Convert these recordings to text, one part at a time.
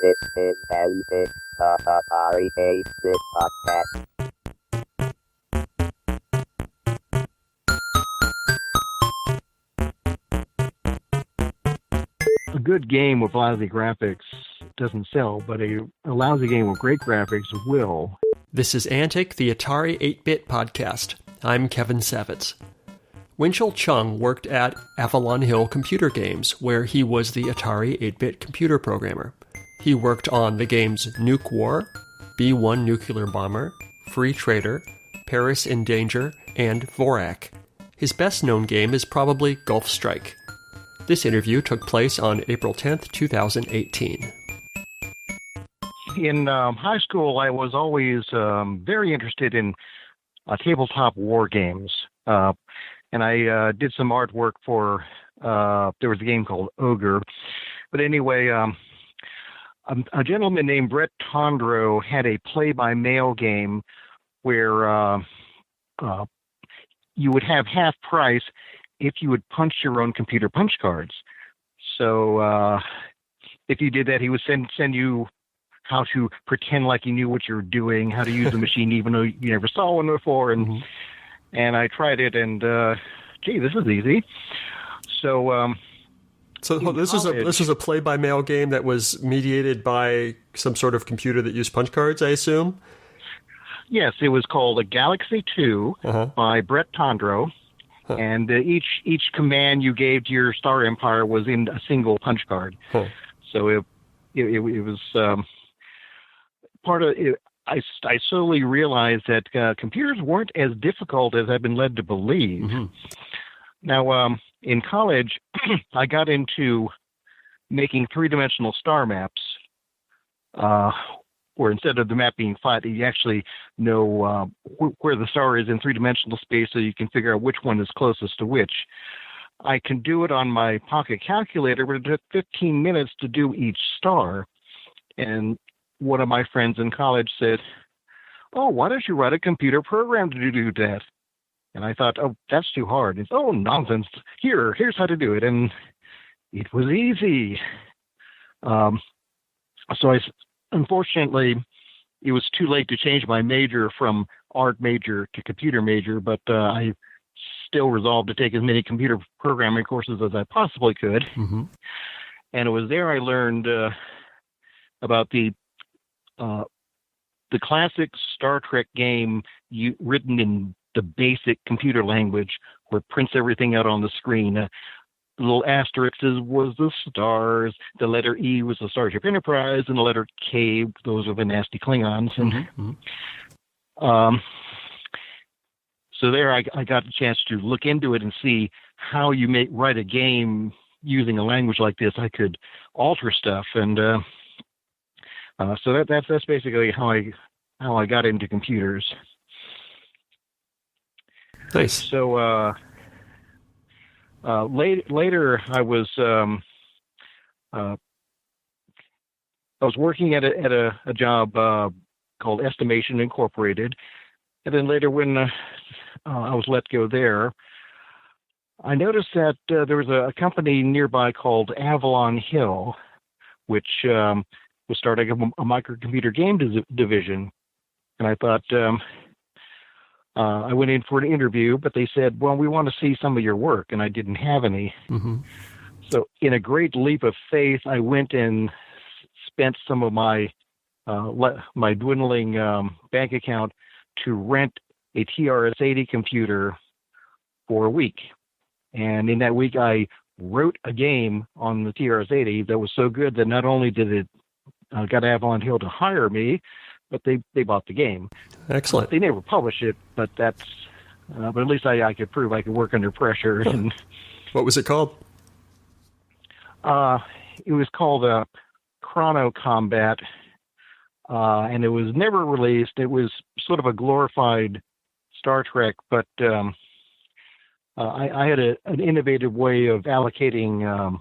This is Bandit, the Atari 8-bit podcast. A good game with lousy graphics doesn't sell, but a lousy game with great graphics will. This is Antic, the Atari 8-bit podcast. I'm Kevin Savitz. Winchell Chung worked at Avalon Hill Computer Games, where he was the Atari 8-bit computer programmer. He worked on the games Nuke War, B-1 Nuclear Bomber, Free Trader, Paris in Danger, and Vorrak. His best-known game is probably Gulf Strike. This interview took place on April 10th, 2018. In high school, I was always very interested in tabletop war games. And I did some artwork for, there was a game called Ogre. But anyway, a gentleman named Brett Tondro had a play-by-mail game where you would have half price if you would punch your own computer punch cards. So if you did that, he would send you how to pretend like you knew what you were doing, how to use the machine even though you never saw one before. And I tried it, and gee, this is easy. So this is a play-by-mail game that was mediated by some sort of computer that used punch cards, I assume? Yes, it was called a Galaxy 2 by Brett Tondro. And each command you gave to your Star Empire was in a single punch card. So it was part of it. I slowly realized that computers weren't as difficult as I've been led to believe. Now, in college, I got into making three-dimensional star maps, where instead of the map being flat, you actually know where the star is in three-dimensional space, so you can figure out which one is closest to which. I can do it on my pocket calculator, but it took 15 minutes to do each star. And one of my friends in college said, "Oh, why don't you write a computer program to do that?" And I thought, "Oh, that's too hard." It's, "Oh, nonsense. Here's how to do it." And it was easy. So unfortunately, it was too late to change my major from art major to computer major, but I still resolved to take as many computer programming courses as I possibly could. And it was there I learned about the classic Star Trek game written in the basic computer language where it prints everything out on the screen. The little asterisks was the stars, the letter E was the Starship Enterprise, and the letter K, those were the nasty Klingons. So there I got a chance to look into it and see how you write a game using a language like this. I could alter stuff, and so that's basically how I got into computers. Nice. So later I was working at a job called Estimation Incorporated, and then later when I was let go there, I noticed that there was a company nearby called Avalon Hill, which was starting a microcomputer game division. And I thought, I went in for an interview, but they said, "Well, we want to see some of your work," and I didn't have any. So in a great leap of faith, I went and spent some of my dwindling bank account to rent a TRS-80 computer for a week. And in that week, I wrote a game on the TRS-80 that was so good that not only did it got Avalon Hill to hire me, but they bought the game. Excellent. They never published it, but but at least I could prove I could work under pressure. And what was it called? It was called Chrono Combat, and it was never released. It was sort of a glorified Star Trek, but I had an innovative way of allocating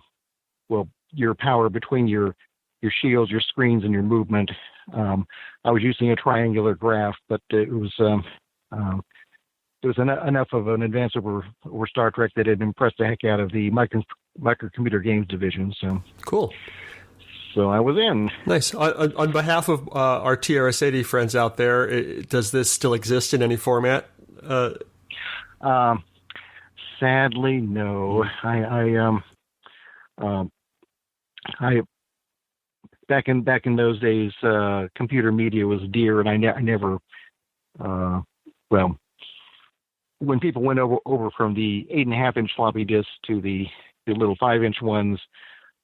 your power between your shields, your screens, and your movement. I was using a triangular graph, but it was enough of an advance over Star Trek that it impressed the heck out of the microcomputer games division. So cool. So I was in. Nice. On behalf of our TRS-80 friends out there, does this still exist in any format? Sadly, no. I back in those days, computer media was dear, and I never. Well, when people went over from the 8.5-inch floppy disk to the little 5-inch ones,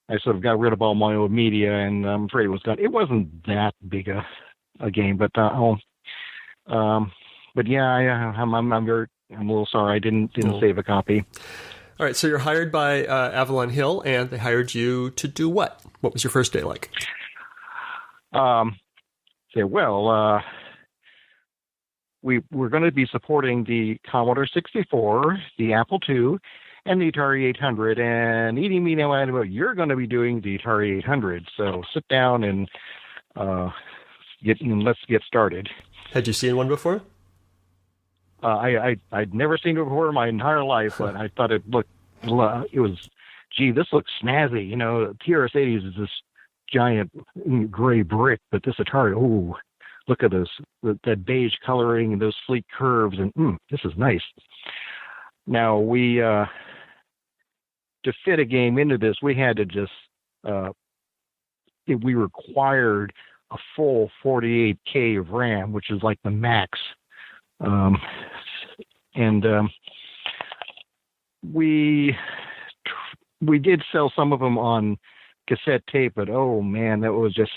I sort of got rid of all my old media, and I'm afraid it was gone. It wasn't that big a game, but yeah, I'm a little sorry I didn't save a copy. All right, so you're hired by Avalon Hill, and they hired you to do what? What was your first day like? We're going to be supporting the Commodore 64, the Apple II, and the Atari 800. And eating me now, you're going to be doing the Atari 800. So sit down and let's get started. Had you seen one before? I'd never seen it before in my entire life, but I thought it looked. This looks snazzy. You know, TRS-80s is this giant gray brick, but this Atari, look at that beige coloring and those sleek curves, and this is nice. Now to fit a game into this, we had to just we required a full 48K of RAM, which is like the max. We did sell some of them on cassette tape, but oh man, that was just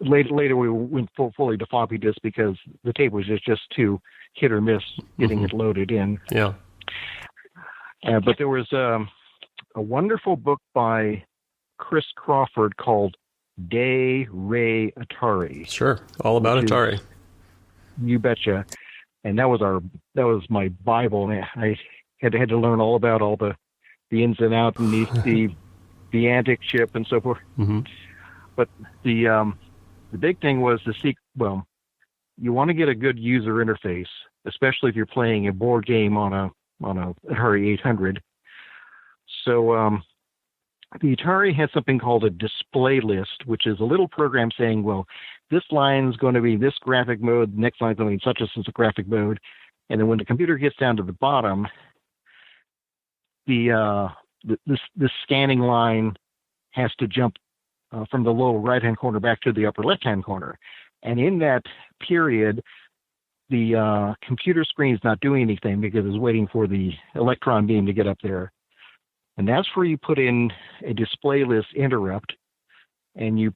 later we went fully to floppy disk because the tape was just too hit or miss getting it loaded in. Yeah. But there was a wonderful book by Chris Crawford called Day Ray Atari. Sure, all about Atari. You betcha. And that was my Bible. I had to learn all about all the ins and outs and the antic chip and so forth. Mm-hmm. But the big thing was you want to get a good user interface, especially if you're playing a board game on a Atari 800. So the Atari had something called a display list, which is a little program saying, well, this line's going to be this graphic mode, the next line's going to be such and such a graphic mode. And then when the computer gets down to the bottom, this scanning line has to jump from the lower right-hand corner back to the upper left-hand corner. And in that period, the computer screen is not doing anything because it's waiting for the electron beam to get up there. And that's where you put in a display list interrupt, and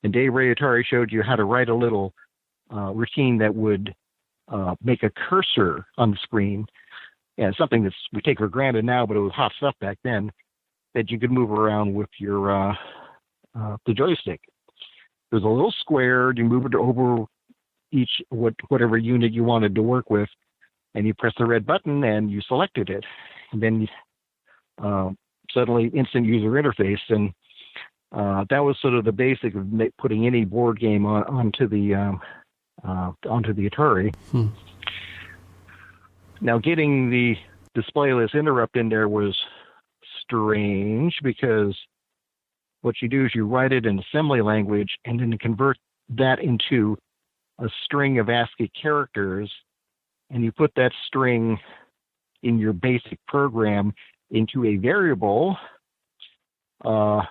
and Dave Ray Atari showed you how to write a little routine that would make a cursor on the screen. And something that we take for granted now, but it was hot stuff back then, that you could move around with your the joystick. There's a little square. You move it over whatever unit you wanted to work with, and you press the red button, and you selected it. And then suddenly instant user interface, and that was sort of the basic of putting any board game onto the Atari. Now, getting the display list interrupt in there was strange because what you do is you write it in assembly language and then you convert that into a string of ASCII characters, and you put that string in your basic program into a variable, and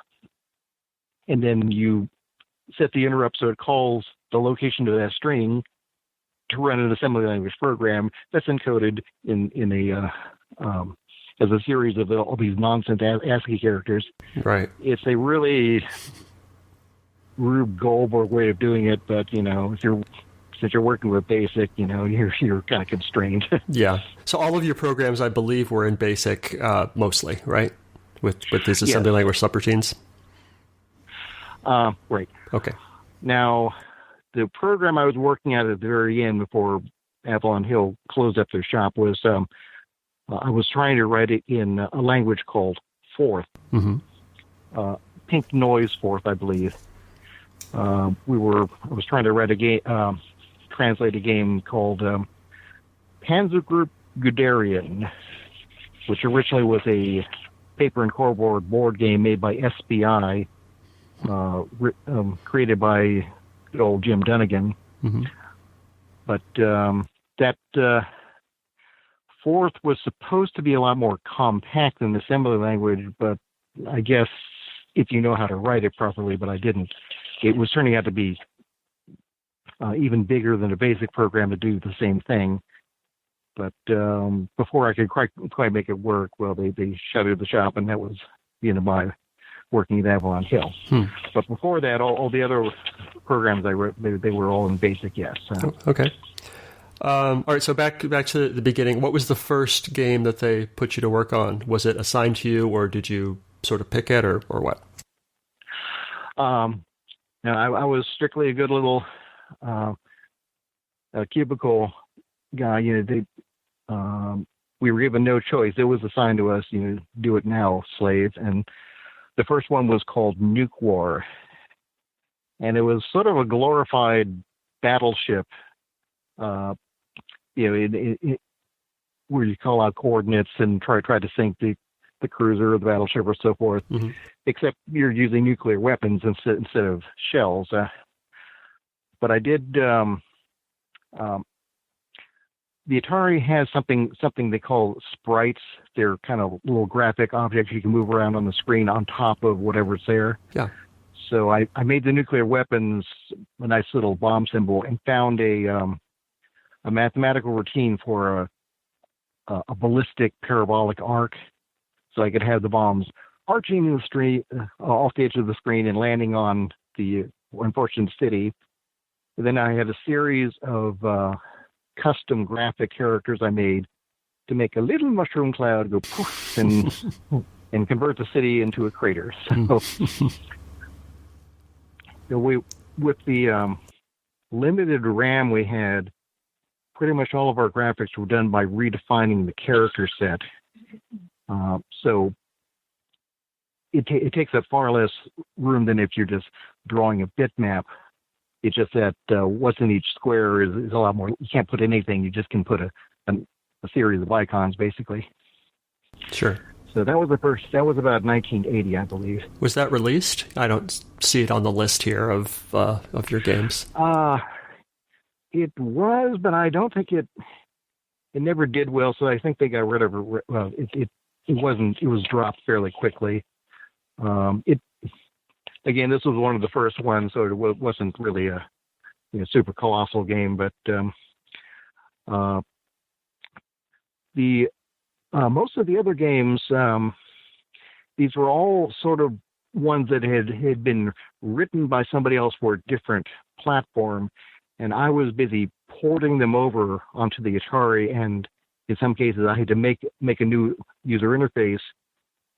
then you set the interrupt so it calls the location of that string to run an assembly language program that's encoded in as a series of all these nonsense ASCII characters. Right. It's a really Rube Goldberg way of doing it, but since you're working with BASIC, you're kind of constrained. Yeah. So all of your programs, I believe, were in BASIC mostly, right? With these assembly language subroutines. Right. Okay. Now, the program I was working at the very end before Avalon Hill closed up their shop was I was trying to write it in a language called Forth. Mm-hmm. Pink Noise Forth, I believe. I was trying to write a game, translate a game called Panzer Group Guderian, which originally was a paper and cardboard board game made by SBI, created by good old Jim Dunnigan. Mm-hmm. But that fourth was supposed to be a lot more compact than the assembly language, but I guess if you know how to write it properly, but I didn't, it was turning out to be even bigger than a basic program to do the same thing. But before I could quite make it work, well, they shuttered the shop, and that was the end of my working at Avalon Hill. But before that, all the other programs I wrote, they were all in BASIC, yes. Okay. All right, so back to the beginning. What was the first game that they put you to work on? Was it assigned to you, or did you sort of pick it, or what? I was strictly a good little cubicle guy. We were given no choice. It was assigned to us, do it now, slave. And the first one was called Nuke War. And it was sort of a glorified battleship, where you call out coordinates and try to sink the cruiser or the battleship or so forth, mm-hmm. except you're using nuclear weapons instead of shells. But I did... the Atari has something they call sprites. They're kind of little graphic objects you can move around on the screen on top of whatever's there. Yeah. So I made the nuclear weapons a nice little bomb symbol and found a mathematical routine for a ballistic parabolic arc, so I could have the bombs arching in the street off the edge of the screen and landing on the unfortunate city. And then I had a series of custom graphic characters I made to make a little mushroom cloud go poof and convert the city into a crater. So, with the limited RAM we had, pretty much all of our graphics were done by redefining the character set. So it takes up far less room than if you're just drawing a bitmap. It's just that what's in each square is a lot more. You can't put anything. You just can put a series of icons, basically. Sure. So that was the first. That was about 1980, I believe. Was that released? I don't see it on the list here of your games. It was, but I don't think it never did well. So I think they got rid of it. Well, it wasn't. It was dropped fairly quickly. Again, this was one of the first ones, so it wasn't really a super colossal game. But the most of the other games, these were all sort of ones that had been written by somebody else for a different platform, and I was busy porting them over onto the Atari. And in some cases, I had to make a new user interface,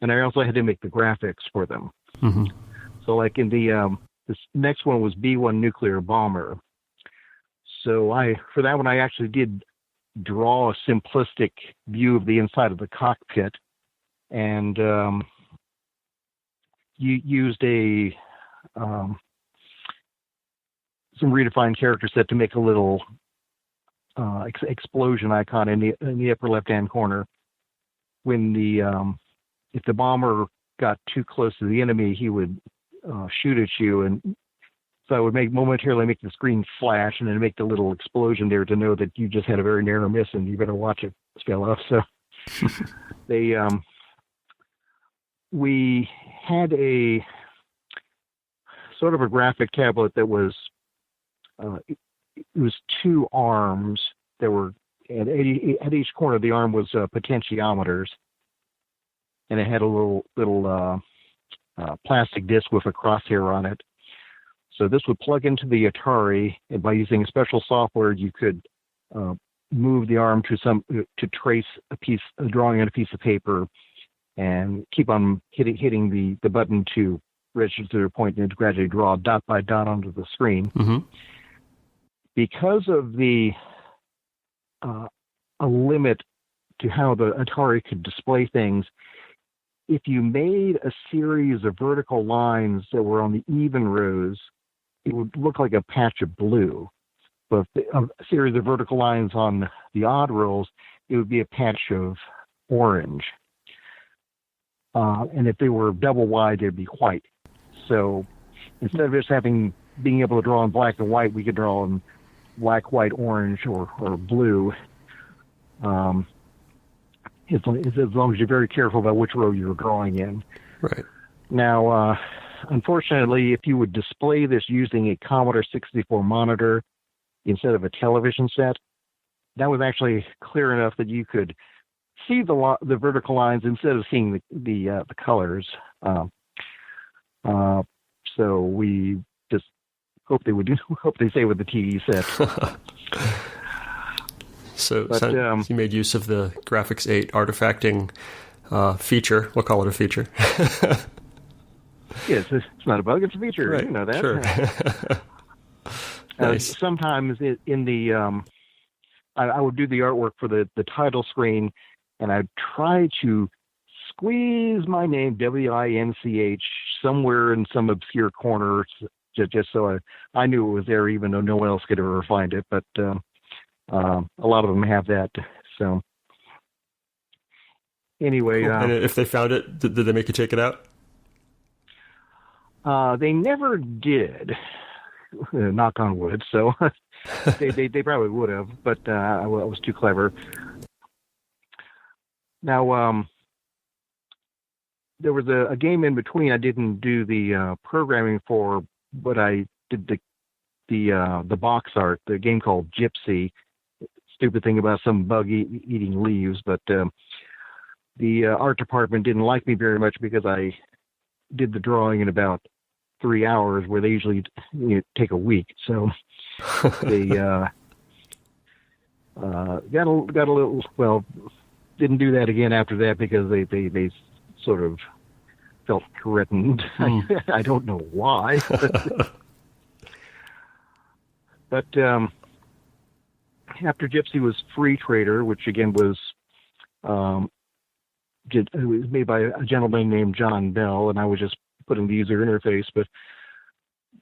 and I also had to make the graphics for them. Mm-hmm. So like in this next one was B-1 Nuclear Bomber. So for that one, I actually did draw a simplistic view of the inside of the cockpit, and used some redefined character set to make a little explosion icon in the upper left-hand corner. When if the bomber got too close to the enemy, he would shoot at you, and so I would momentarily make the screen flash and then make the little explosion there to know that you just had a very narrow miss and you better watch it scale off. So we had a sort of a graphic tablet that was it was two arms that were at each corner of the arm was potentiometers, and it had a little plastic disc with a crosshair on it. So this would plug into the Atari, and by using special software, you could move the arm to trace drawing on a piece of paper, and keep on hitting the button to register the point and to gradually draw dot by dot onto the screen. Mm-hmm. Because of a limit to how the Atari could display things, if you made a series of vertical lines that were on the even rows, it would look like a patch of blue. But a series of vertical lines on the odd rows, it would be a patch of orange. and if they were double wide, they'd be white. So instead of just being able to draw in black and white, we could draw in black, white, orange, or blue. As long as you're very careful about which row you're drawing in. Right. Now, unfortunately, if you would display this using a Commodore 64 monitor instead of a television set, that was actually clear enough that you could see the vertical lines instead of seeing the colors. So we just hope they stay with the TV set. So you made use of the Graphics 8 artifacting feature. We'll call it a feature. Yes, it's not a bug; it's a feature. Right, you know that. Sure. Nice. Sometimes in the I would do the artwork for the title screen, and I'd try to squeeze my name WINCH somewhere in some obscure corner, just so I knew it was there, even though no one else could ever find it. But a lot of them have that. So anyway, cool. And if they found it, did they make you take it out? They never did. Knock on wood. So they probably would have, but I was too clever. Now, there was a game in between I didn't do the programming for, but I did the box art, the game called Gypsy. Stupid thing about some bug eating leaves, but the art department didn't like me very much because I did the drawing in about 3 hours, where they usually take a week. So they got a little, well, didn't do that again after that because they sort of felt threatened. I don't know why. But after Gypsy was Free Trader, which again was it was made by a gentleman named John Bell, and I was just putting the user interface. But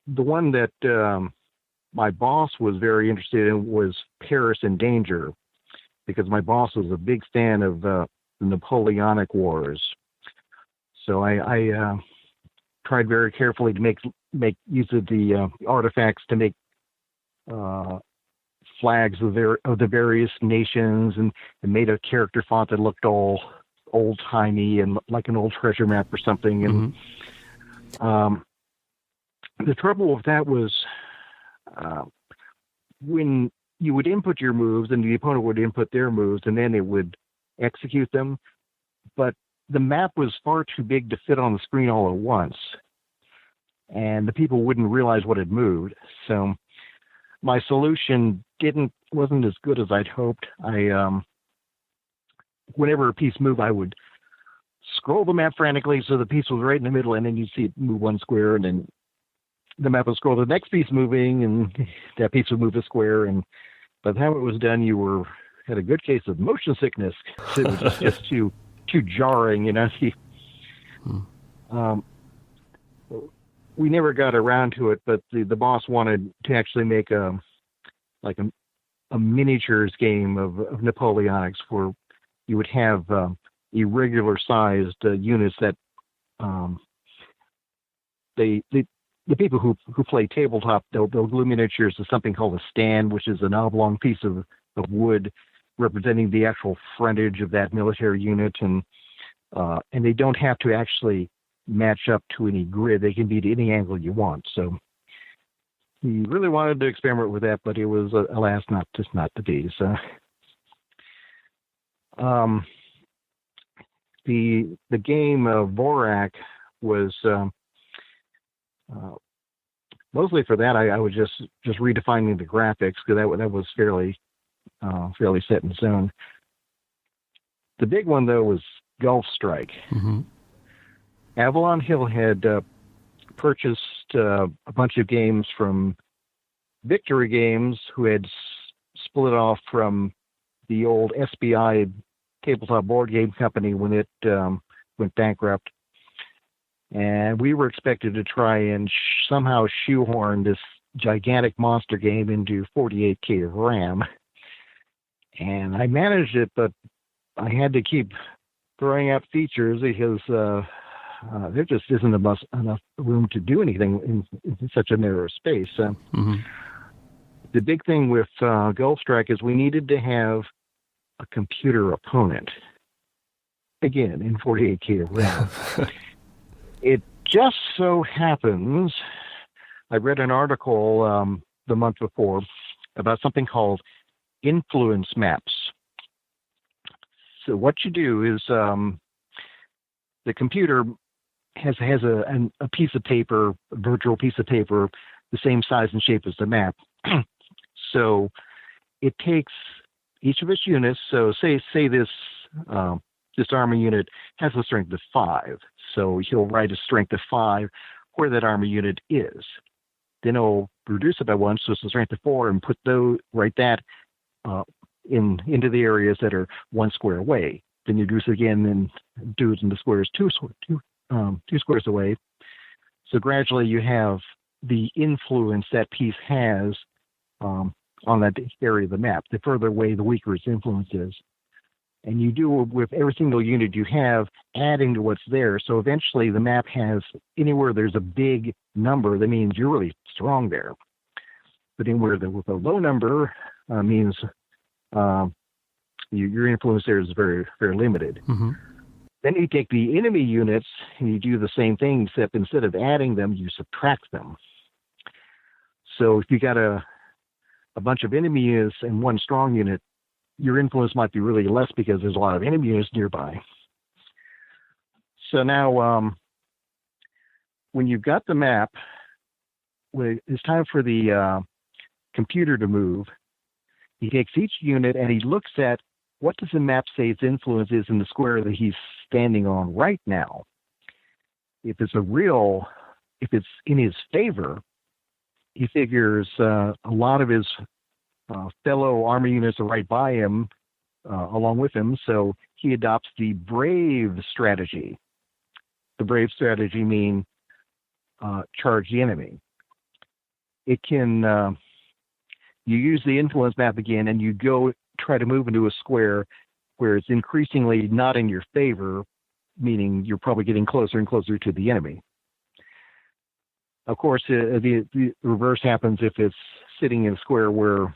the one that my boss was very interested in was Paris in Danger, because my boss was a big fan of the Napoleonic Wars. So I tried very carefully to make use of the artifacts to make flags of the various nations, and made a character font that looked all old-timey and like an old treasure map or something. And the trouble with that was when you would input your moves and the opponent would input their moves, and then it would execute them. But the map was far too big to fit on the screen all at once, and the people wouldn't realize what had moved. So my solution wasn't as good as I'd hoped. Whenever a piece moved, I would scroll the map frantically so the piece was right in the middle, and then you'd see it move one square, and then the map would scroll to the next piece moving, and that piece would move a square. And by the time it was done, you had a good case of motion sickness. It was just too jarring, We never got around to it, but the boss wanted to actually make a miniatures game of Napoleonics, where you would have irregular sized units that the people who play tabletop, they'll glue miniatures to something called a stand, which is an oblong piece of wood representing the actual frontage of that military unit, and they don't have to actually match up to any grid. They can be to any angle you want. So he really wanted to experiment with that, but it was alas not to be. So the game of Vorrak was mostly for that. I was just redefining the graphics, because that was fairly set in stone. The big one though was Gulf Strike. Mm-hmm. Avalon Hill had purchased a bunch of games from Victory Games, who had split off from the old SBI tabletop board game company when it went bankrupt. And we were expected to try and somehow shoehorn this gigantic monster game into 48K of RAM. And I managed it, but I had to keep throwing out features because there just isn't enough room to do anything in such a narrow space. The big thing with Gulf Strike is we needed to have a computer opponent. Again, in 48K RAM. It just so happens, I read an article the month before about something called influence maps. So what you do is the computer has a piece of paper, a virtual piece of paper, the same size and shape as the map. So it takes each of its units. So say this army unit has a strength of 5. So he'll write a strength of 5 where that army unit is. Then he'll reduce it by 1, so it's a strength of 4, and write that into the areas that are 1 square away. Then you reduce it again and do it in the squares 2 squares away. So gradually you have the influence that piece has on that area of the map. The further away, the weaker its influence is. And you do with every single unit you have, adding to what's there. So eventually the map has, anywhere there's a big number, that means you're really strong there. But anywhere with a low number means your influence there is very, very limited. Then you take the enemy units and you do the same thing, except instead of adding them, you subtract them. So if you got a bunch of enemy units and one strong unit, your influence might be really less because there's a lot of enemy units nearby. So now, when you've got the map, when it's time for the computer to move, he takes each unit and he looks at what does the map say its influence is in the square that he's standing on right now. If it's in his favor, he figures a lot of his fellow army units are right by him, along with him, so he adopts the brave strategy. The brave strategy means charge the enemy. It can, you use the influence map again, and you go try to move into a square where it's increasingly not in your favor, meaning you're probably getting closer and closer to the enemy. Of course, the reverse happens if it's sitting in a square where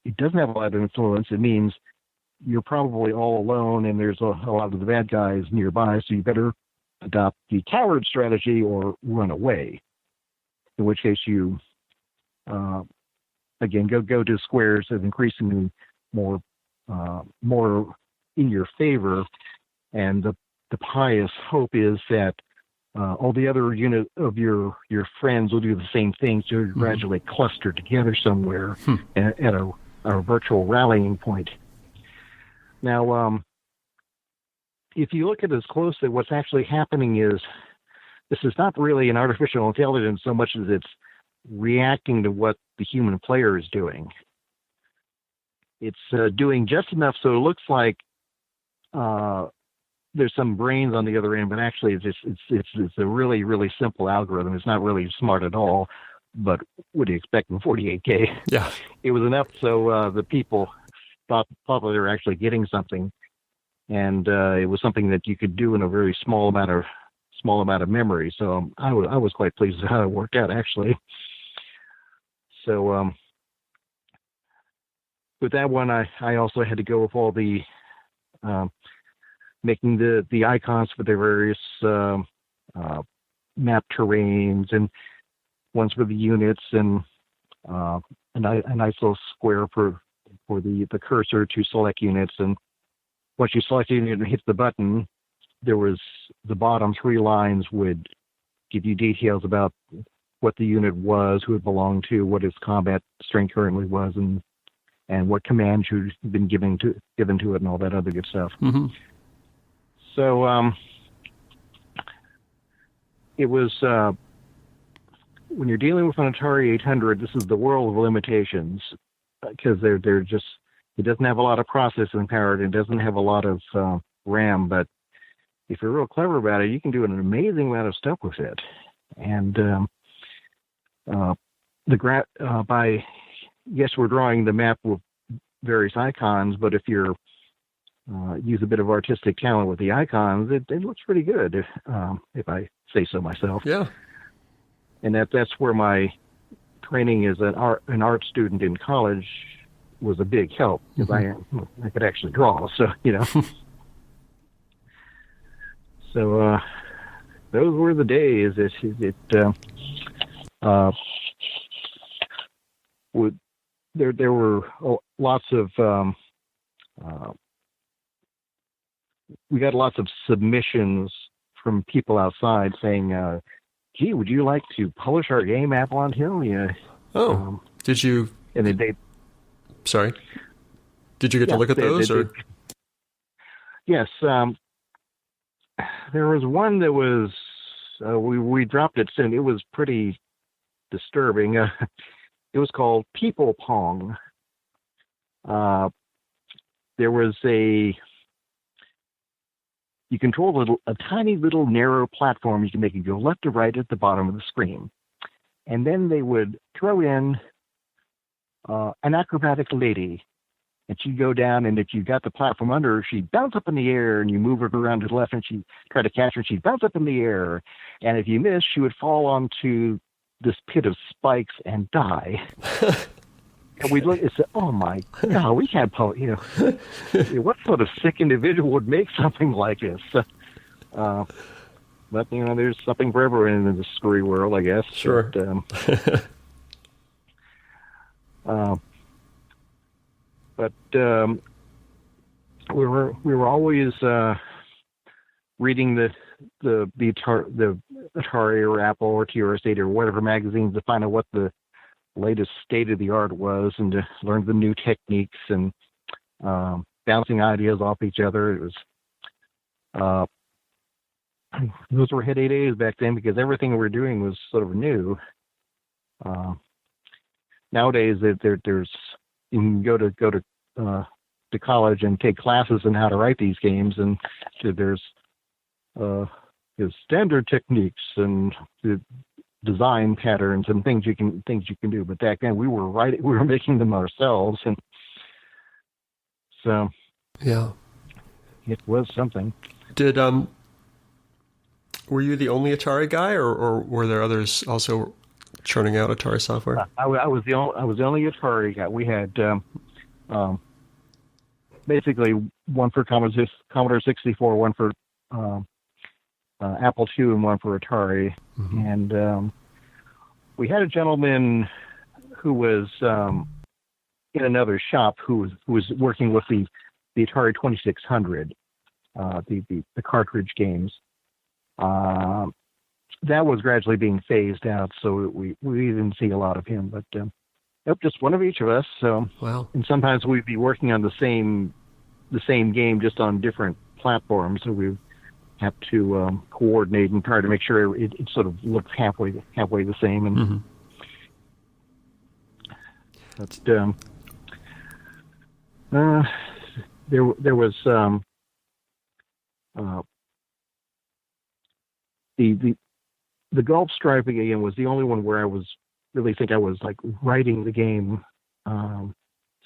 it doesn't have a lot of influence. It means you're probably all alone and there's a lot of the bad guys nearby, so you better adopt the coward strategy or run away. In which case you, again, go to squares that are increasingly more in your favor, and the pious hope is that all the other unit of your friends will do the same thing, so you gradually cluster together somewhere at a virtual rallying point. Now, if you look at this closely, what's actually happening is this is not really an artificial intelligence so much as it's reacting to what the human player is doing. It's doing just enough so it looks like there's some brains on the other end, but actually it's a really, really simple algorithm. It's not really smart at all, but what do you expect in 48K? Yeah. It was enough so the people thought they were actually getting something, and it was something that you could do in a very small amount of memory. So I was quite pleased with how it worked out, actually. So with that one, I also had to go with all the making the icons for the various map terrains, and ones for the units, and a nice little square for the cursor to select units. And once you select a unit and hit the button, there was the bottom 3 lines would give you details about what the unit was, who it belonged to, what its combat strength currently was, and what commands you'd been given to it, and all that other good stuff. So it was when you're dealing with an Atari 800, this is the world of limitations, because they're just, it doesn't have a lot of processing power, and it doesn't have a lot of RAM, but if you're real clever about it, you can do an amazing amount of stuff with it. And yes, we're drawing the map with various icons, but if you're use a bit of artistic talent with the icons, it looks pretty good, if I say so myself. Yeah. And that's where my training as an art student in college was a big help, because I could actually draw. So so those were the days. There were lots of we got lots of submissions from people outside saying, "Gee, would you like to publish our game, Avalon Hill?" Yeah. Oh, did you? And they Sorry. Did you get to look at those? Or? Yes. There was one that was, we dropped it soon. It was pretty disturbing. It was called People Pong. There was you control a tiny little narrow platform. You can make it go left to right at the bottom of the screen. And then they would throw in an acrobatic lady, and she'd go down, and if you got the platform under her, she'd bounce up in the air, and you move her around to the left, and she'd try to catch her, and she'd bounce up in the air. And if you missed, she would fall onto this pit of spikes and die. And we'd look and say, "Oh my God, we can't publish, what sort of sick individual would make something like this?" But, there's something for everyone in the screwy world, I guess. Sure. But we were always reading the Atari or Apple or TRS-8 or whatever magazines to find out what the latest state of the art was, and to learn the new techniques and bouncing ideas off each other. It was those were heady days back then, because everything we were doing was sort of new. Nowadays, there's you can go to college and take classes on how to write these games, and there's standard techniques and the design patterns and things you can do. But back then, we were making them ourselves, and so yeah, it was something. Did were you the only Atari guy, or were there others also churning out Atari software? I was the only Atari guy. We had basically one for Commodore 64, one for Apple II, and one for Atari. Mm-hmm. And we had a gentleman who was in another shop who was working with the Atari 2600, the cartridge games. That was gradually being phased out, so we didn't see a lot of him. But just one of each of us. So, wow. And sometimes we'd be working on the same game, just on different platforms. So we have to coordinate and try to make sure it sort of looked halfway the same. And mm-hmm. there was the Gulf Stripe again was the only one where I was like writing the game,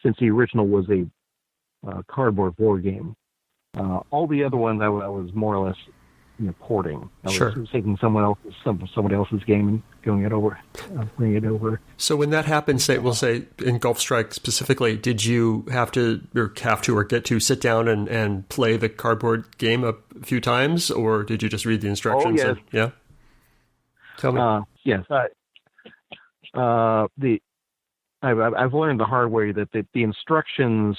since the original was a cardboard board game. All the other ones I was more or less porting. I was taking someone else's game and going it over, bringing it over. So when that happened, we'll say in Gulf Strike specifically, did you have to get to sit down and play the cardboard game a few times, or did you just read the instructions? Oh, yes. Tell me. Yes. I've learned the hard way that the instructions,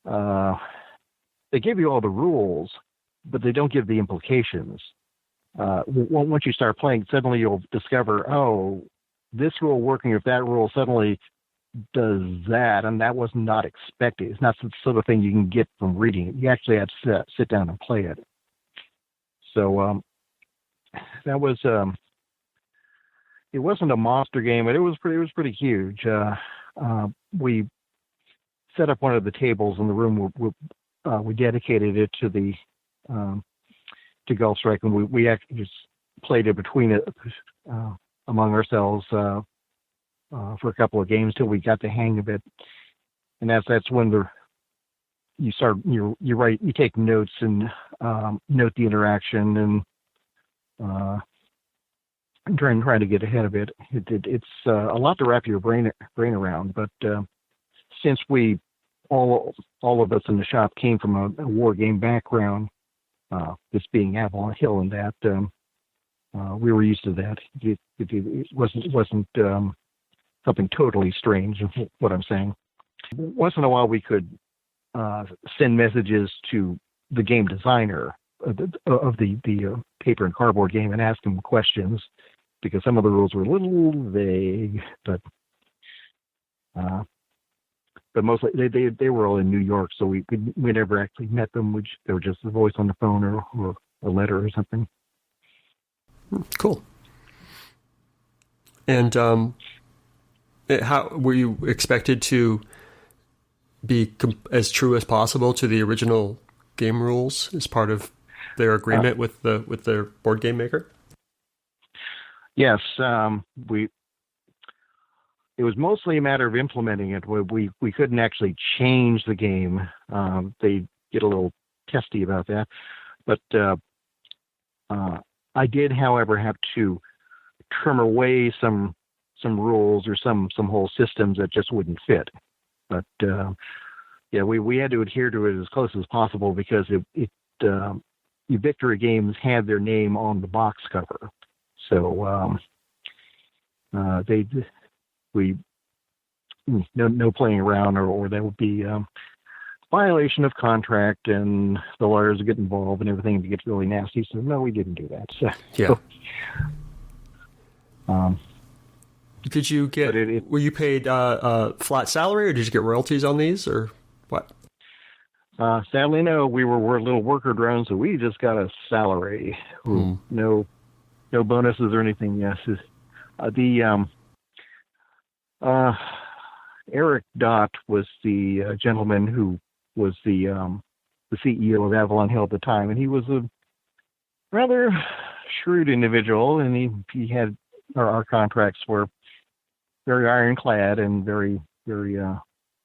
they give you all the rules, but they don't give the implications. Once you start playing, suddenly you'll discover, oh, this rule working if that rule suddenly does that, and that was not expected. It's not the sort of thing you can get from reading it. You actually have to sit down and play it. So that was it wasn't a monster game, but it was pretty huge. We set up one of the tables in the room. We dedicated it to the to Gulf Strike, and we actually just played it between it among ourselves for a couple of games till we got the hang of it. And that's when you write, you take notes and note the interaction and trying to get ahead of it. It's a lot to wrap your brain around. But since we all of us in the shop came from a war game background, this being Avalon Hill and that, we were used to that. It wasn't something totally strange. What I'm saying. Once in a while, we could send messages to the game designer of the paper and cardboard game and ask him questions, because some of the rules were a little vague, but mostly they were all in New York, so we never actually met them. They were just a voice on the phone or a letter or something. Cool. And how were you expected to be as true as possible to the original game rules as part of their agreement with their board game maker? Yes, it was mostly a matter of implementing it. We couldn't actually change the game. They get a little testy about that. But I did, however, have to trim away some rules or some whole systems that just wouldn't fit. But we had to adhere to it as close as possible, because the victory games had their name on the box cover. So no playing around, or that would be violation of contract, and the lawyers would get involved and everything would get really nasty. So no, we didn't do that. So, yeah. Did you get? Were you paid flat salary, or did you get royalties on these, or what? Sadly, no. We were little worker drones, so we just got a salary. No bonuses or anything. Yes, Eric Dott was the gentleman who was the CEO of Avalon Hill at the time, and he was a rather shrewd individual, and he had our contracts were very ironclad and very, very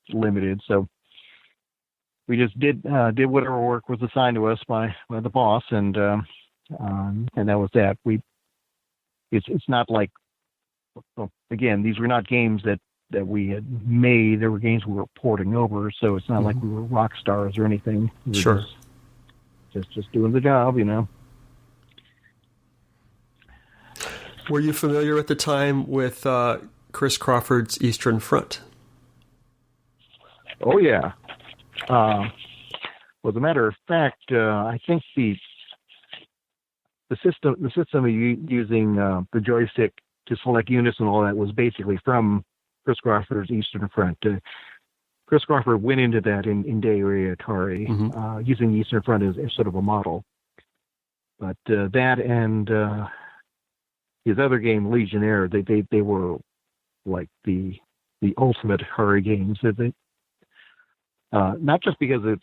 limited. So we just did whatever work was assigned to us by the boss, and that was that. It's not like, well, again, these were not games that we had made. There were games we were porting over, so it's not like we were rock stars or anything. We were just doing the job, you know. Were you familiar at the time with Chris Crawford's Eastern Front? Oh yeah. Well, as a matter of fact, I think the system of using the joystick to select units and all that was basically from Chris Crawford's Eastern Front. Chris Crawford went into that in Day Area Atari, using the Eastern Front as sort of a model. But that and his other game, Legionnaire, they were like the ultimate Atari games. Not just because they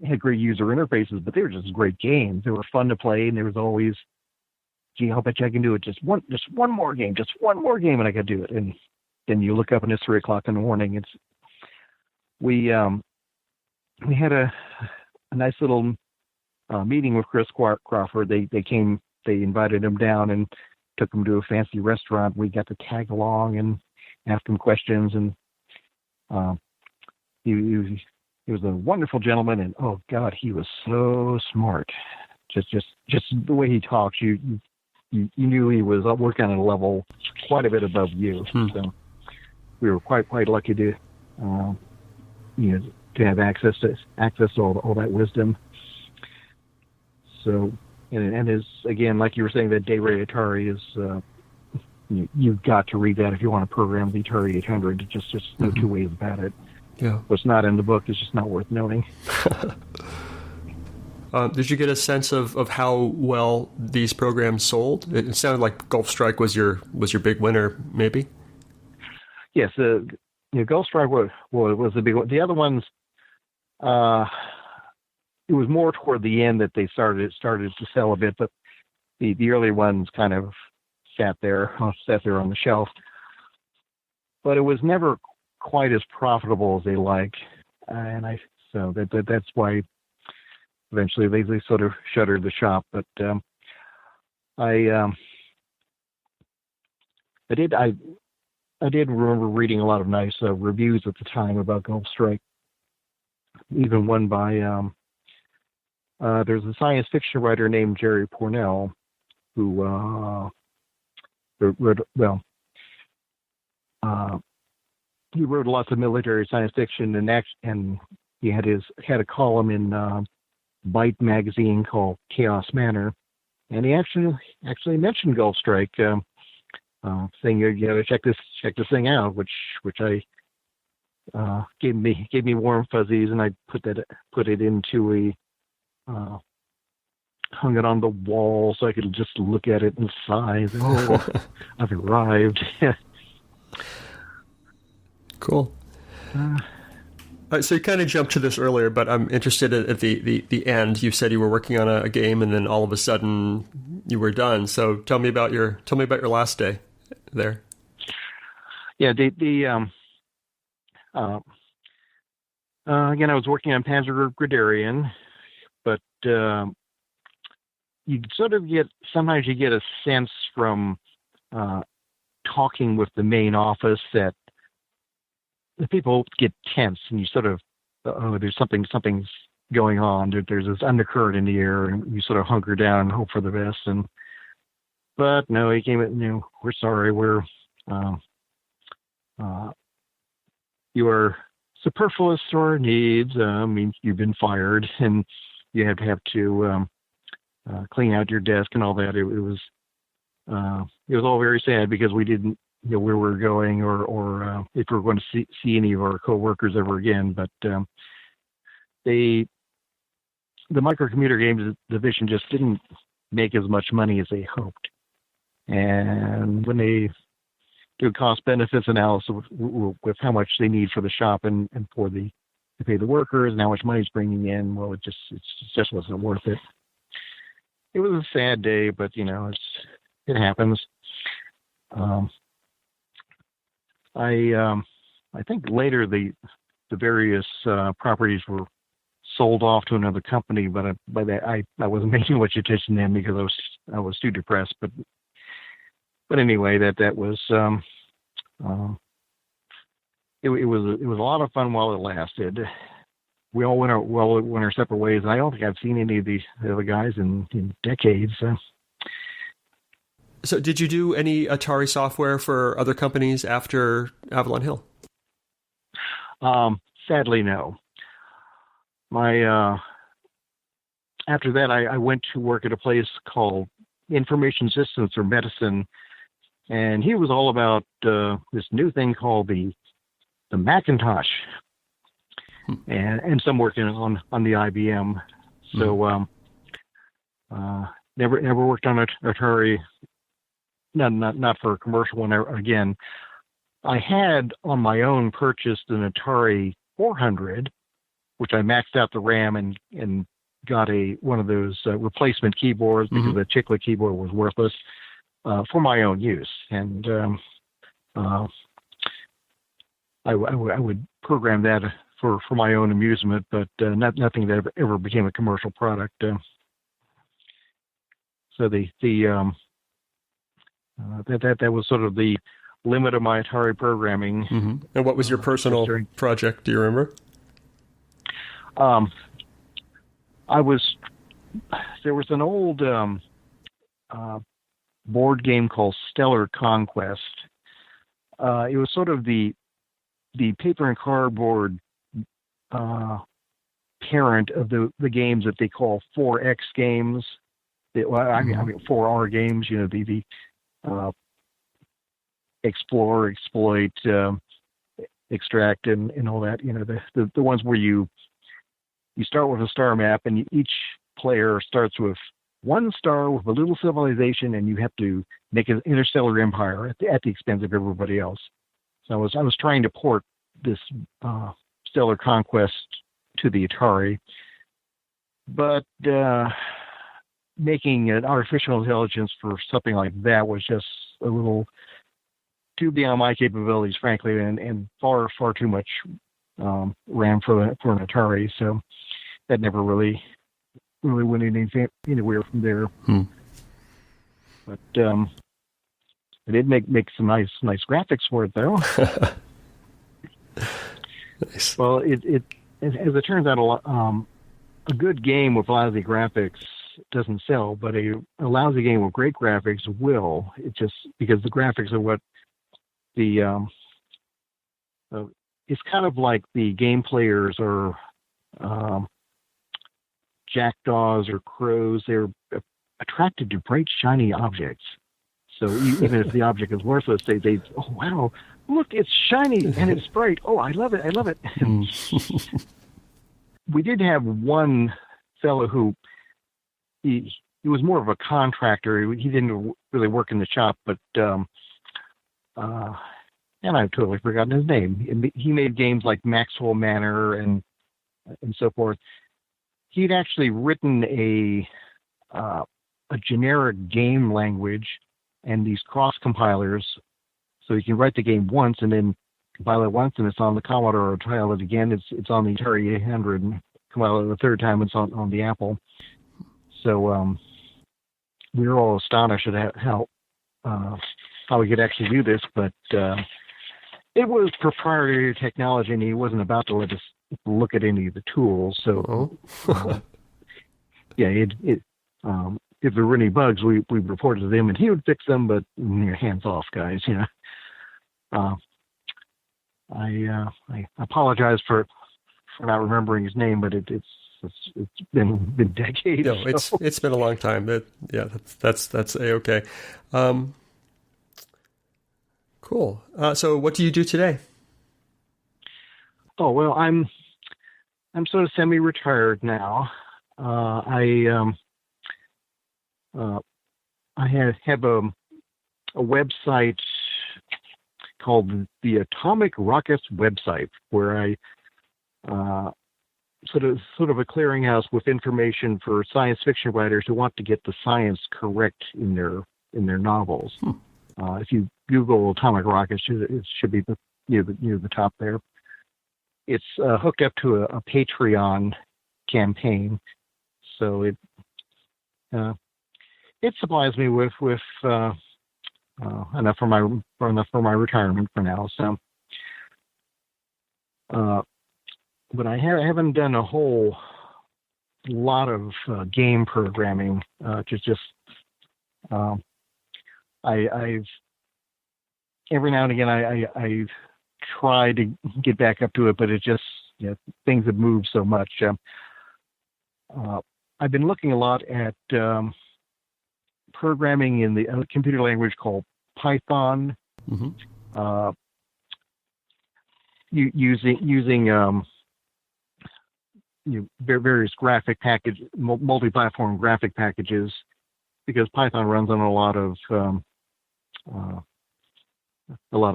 had great user interfaces, but they were just great games. They were fun to play, and there was always, gee, I'll bet you I can do it. Just one more game, and I could do it. And then you look up and it's 3:00 in the morning. We had a nice little meeting with Chris Crawford. They invited him down and took him to a fancy restaurant. We got to tag along and ask him questions, and he was a wonderful gentleman, and oh God, he was so smart. Just the way he talks, you knew he was working at a level quite a bit above you. So we were quite lucky to have access to all that wisdom. So and is, again, like you were saying, that Day Ray Atari is you've got to read that if you want to program the Atari 800. Just no two ways about it. Yeah. What's not in the book is just not worth knowing. Did you get a sense of how well these programs sold? It sounded like Gulf Strike was your big winner, maybe. Yes, Gulf Strike was the big one. The other ones, it was more toward the end that they started to sell a bit, but the early ones kind of sat there on the shelf. But it was never quite as profitable as they like, and So that's why eventually they sort of shuttered the shop. But I did remember reading a lot of nice reviews at the time about Gulf Strike. Even one by there's a science fiction writer named Jerry Pournelle who he wrote lots of military science fiction and he had a column in Byte magazine called Chaos Manor, and he actually mentioned Gulf Strike, saying you got to check this thing out, which I gave me warm fuzzies, and I put it into a hung it on the wall so I could just look at it and sigh. Oh, I've arrived. Cool. So you kind of jumped to this earlier, but I'm interested at the end. You said you were working on a game, and then all of a sudden you were done. So tell me about your last day there. Yeah, again, I was working on Panzer Grenadier, but you sort of sometimes you get a sense from talking with the main office that the people get tense, and you sort of, there's something's going on. There's this undercurrent in the air, and you sort of hunker down and hope for the best. But no, he came in. We're sorry. You are superfluous to our needs. You've been fired, and you have to clean out your desk and all that. It was all very sad because we didn't know where we're going or if we're going to see any of our coworkers ever again. But the microcomputer games division just didn't make as much money as they hoped. And when they do a cost benefits analysis with how much they need for the shop and to pay the workers and how much money it's bringing in, well, it just wasn't worth it. It was a sad day, but it happens. I think later the various properties were sold off to another company, but by that I wasn't paying much attention then because I was too depressed. But anyway, that was it was a lot of fun while it lasted. We all went our separate ways, and I don't think I've seen any of the other guys in decades. So did you do any Atari software for other companies after Avalon Hill? Sadly, no. After that, I went to work at a place called Information Systems or Medicine, and he was all about this new thing called the Macintosh, and some working on the IBM. So never worked on Atari. Not for a commercial one. Again, I had on my own purchased an Atari 400, which I maxed out the RAM and got one of those replacement keyboards because the chiclet keyboard was worthless for my own use. And I would program that for my own amusement, but nothing that ever became a commercial product. So that was sort of the limit of my Atari programming. Mm-hmm. And what was your personal project? Do you remember? There was an old board game called Stellar Conquest. It was sort of the paper and cardboard parent of the games that they call 4X games. 4R games. The explore, exploit, extract, and all that. The ones where you start with a star map, and each player starts with one star with a little civilization, and you have to make an interstellar empire at the expense of everybody else. So I was trying to port this Stellar Conquest to the Atari, but making an artificial intelligence for something like that was just a little too beyond my capabilities, frankly, and far too much ran for an Atari, so that never really went anywhere from there. But I did make some nice graphics for it, though. Nice. Well, as it turns out, a good game with lousy graphics doesn't sell, but a lousy game with great graphics will. It's just because the graphics are what the it's kind of like the game players are jackdaws or crows. They're attracted to bright, shiny objects. So even if the object is worthless, they oh wow, look, it's shiny and it's bright. Oh, I love it. We did have one fellow who he was more of a contractor. He didn't really work in the shop, but and I've totally forgotten his name. He made games like Maxwell Manor and so forth. He'd actually written a generic game language and these cross compilers, so you can write the game once and then compile it once, and it's on the Commodore, or compile it again. It's on the Atari 800, and compile it the third time, it's on the Apple. So we were all astonished at how we could actually do this, but it was proprietary technology, and he wasn't about to let us look at any of the tools. So, yeah, if there were any bugs, we reported to them, and he would fix them. But hands off, guys. I apologize for not remembering his name, but it's been decades. No, it's been a long time. That's A-okay. Cool. So what do you do today? Oh, well, I'm sort of semi-retired now. I have a website called the Atomic Rockets website, where I sort of a clearinghouse with information for science fiction writers who want to get the science correct in their novels. If you Google Atomic Rockets, it should be near the top there. It's hooked up to a Patreon campaign, so it supplies me with enough for my retirement for now. So, but I haven't done a whole lot of game programming. I've every now and again I try to get back up to it, but it just things have moved so much. I've been looking a lot at programming in the computer language called Python, using various graphic package, multi-platform graphic packages, because Python runs on a lot of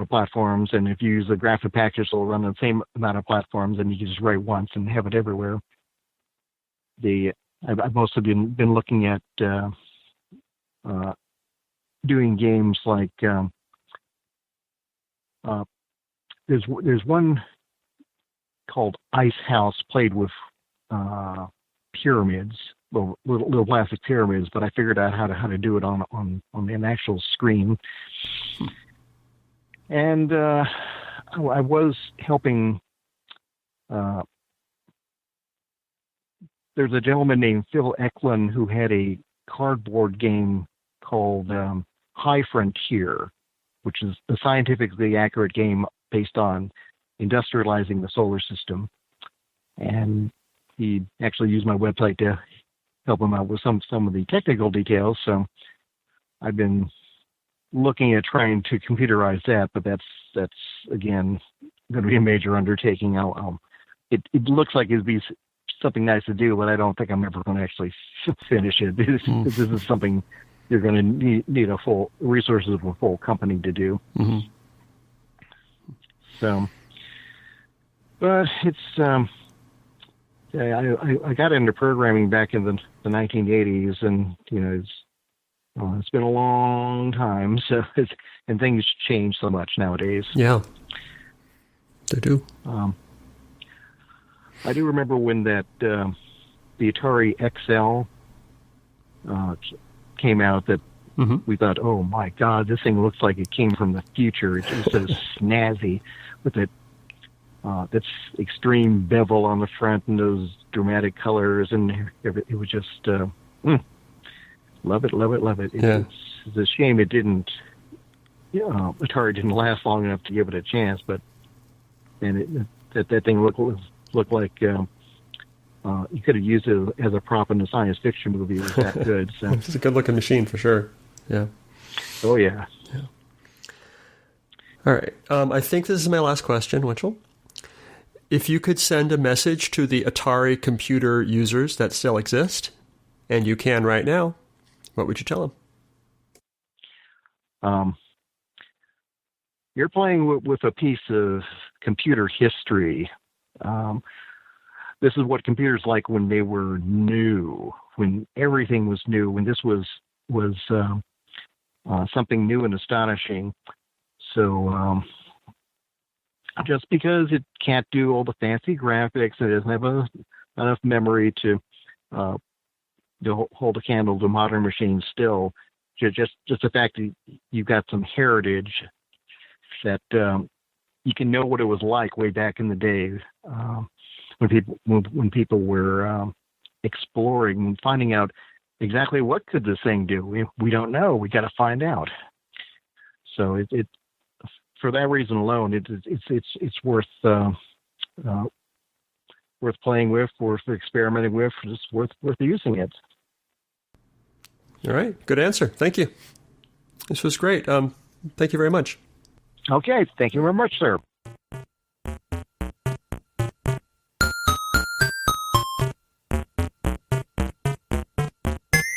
platforms, and if you use a graphic package, it'll run on the same amount of platforms, and you can just write once and have it everywhere. I've mostly been looking at doing games like there's one called Ice House, played with pyramids, little plastic pyramids, but I figured out how to do it on an actual screen. And I was helping. There's a gentleman named Phil Eklund who had a cardboard game called High Frontier, which is a scientifically accurate game based on industrializing the solar system. And he actually used my website to help him out with some of the technical details. So I've been looking at trying to computerize that, but that's again going to be a major undertaking. It looks like it'd be something nice to do, but I don't think I'm ever going to actually finish it. This is something you're going to need a full resources of a full company to do. So, but it's I got into programming back in the 1980s, and it's been a long time. So and things change so much nowadays. Yeah, they do. I do remember when that the Atari XL came out. That we thought, oh my God, this thing looks like it came from the future. It's just so snazzy with it. That's extreme bevel on the front and those dramatic colors, and it was just love it. It's a shame it didn't. Atari didn't last long enough to give it a chance, but that thing looked like you could have used it as a prop in a science fiction movie. It was that good. So. It's a good looking machine for sure. Yeah. Oh yeah. All right. I think this is my last question, Winchell. If you could send a message to the Atari computer users that still exist, and you can right now, what would you tell them? You're playing with a piece of computer history. This is what computers like when they were new, when everything was new, when this was something new and astonishing. So just because it can't do all the fancy graphics, it doesn't have enough memory to hold a candle to modern machines still, just the fact that you've got some heritage that you can know what it was like way back in the day when people were exploring and finding out exactly what could this thing do. We don't know. We got to find out. So it for that reason alone, it's worth playing with, worth experimenting with, just worth using it. All right, good answer. Thank you. This was great. Thank you very much. Okay, thank you very much, sir.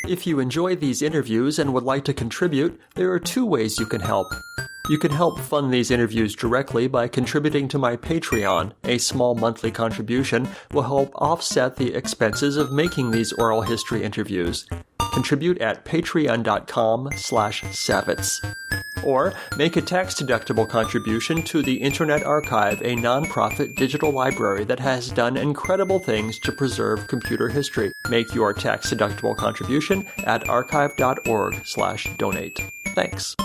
If you enjoy these interviews and would like to contribute, there are two ways you can help. You can help fund these interviews directly by contributing to my Patreon. A small monthly contribution will help offset the expenses of making these oral history interviews. Contribute at patreon.com/Savitz. Or make a tax-deductible contribution to the Internet Archive, a nonprofit digital library that has done incredible things to preserve computer history. Make your tax-deductible contribution at archive.org/donate. Thanks.